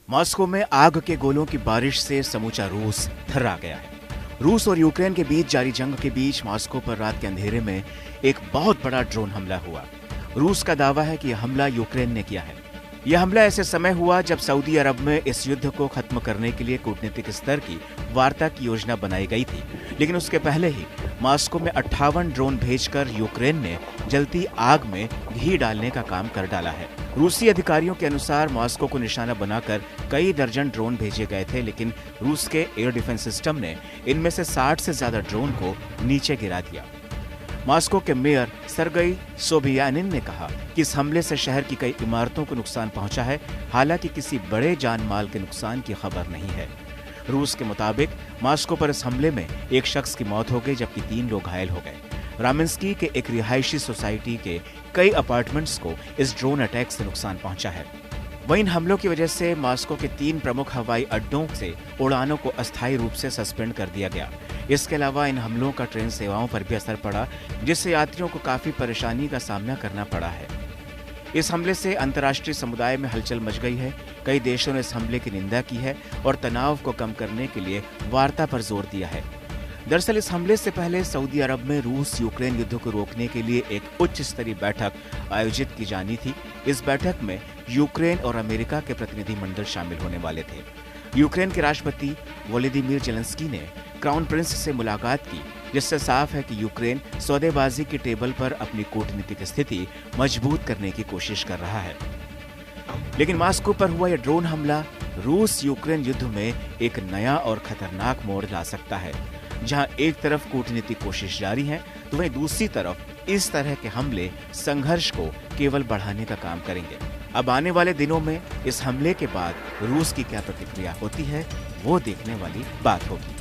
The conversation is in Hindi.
मॉस्को में आग के गोलों की बारिश से समूचा रूस थर्रा गया है। रूस और यूक्रेन के बीच जारी जंग के बीच मॉस्को पर रात के अंधेरे में एक बहुत बड़ा ड्रोन हमला हुआ। रूस का दावा है कि यह हमला यूक्रेन ने किया है। यह हमला ऐसे समय हुआ जब सऊदी अरब में इस युद्ध को खत्म करने के लिए कूटनीतिक स्तर की वार्ता की योजना बनाई गई थी, लेकिन उसके पहले ही मॉस्को में 58 ड्रोन भेजकर यूक्रेन ने जलती आग में घी डालने का काम कर डाला है। रूसी अधिकारियों के अनुसार मॉस्को को निशाना बनाकर कई दर्जन ड्रोन भेजे गए थे, लेकिन रूस के एयर डिफेंस सिस्टम ने इनमें से 60 से ज्यादा ड्रोन को नीचे गिरा दिया। मॉस्को के मेयर सर्गेई सोबियानिन ने कहा कि इस हमले से शहर की कई इमारतों को नुकसान पहुंचा है, हालांकि किसी बड़े जान माल के नुकसान की खबर नहीं है। रूस के मुताबिक मॉस्को पर इस हमले में एक शख्स की मौत हो गई, जबकि 3 लोग घायल हो गए। रामिन्स्की के एक रिहायशी सोसाइटी के कई अपार्टमेंट्स को इस ड्रोन अटैक से नुकसान पहुंचा है। वहीं इन हमलों की वजह से मॉस्को के 3 प्रमुख हवाई अड्डों से उड़ानों को अस्थायी रूप से सस्पेंड कर दिया गया। इसके अलावा इन हमलों का ट्रेन सेवाओं पर भी असर पड़ा, जिससे यात्रियों को काफी परेशानी का सामना करना पड़ा है। इस हमले से अंतर्राष्ट्रीय समुदाय में हलचल मच गई है। कई देशों ने इस हमले की निंदा की है और तनाव को कम करने के लिए वार्ता पर जोर दिया है। दरअसल इस हमले से पहले सऊदी अरब में रूस यूक्रेन युद्ध को रोकने के लिए एक उच्च स्तरीय बैठक आयोजित की जानी थी। इस बैठक में यूक्रेन और अमेरिका के प्रतिनिधिमंडल शामिल होने वाले थे। यूक्रेन के राष्ट्रपति वोलोदिमीर ज़ेलेंस्की ने क्राउन प्रिंस से मुलाकात की, जिससे साफ है कि यूक्रेन सौदेबाजी की टेबल पर अपनी कूटनीतिक स्थिति मजबूत करने की कोशिश कर रहा है। लेकिन मॉस्को पर हुआ यह ड्रोन हमला रूस यूक्रेन युद्ध में एक नया और खतरनाक मोड़ ला सकता है। जहां एक तरफ कूटनीतिक कोशिश जारी है, तो वहीं दूसरी तरफ इस तरह के हमले संघर्ष को केवल बढ़ाने का काम करेंगे। अब आने वाले दिनों में इस हमले के बाद रूस की क्या प्रतिक्रिया होती है, वो देखने वाली बात होगी।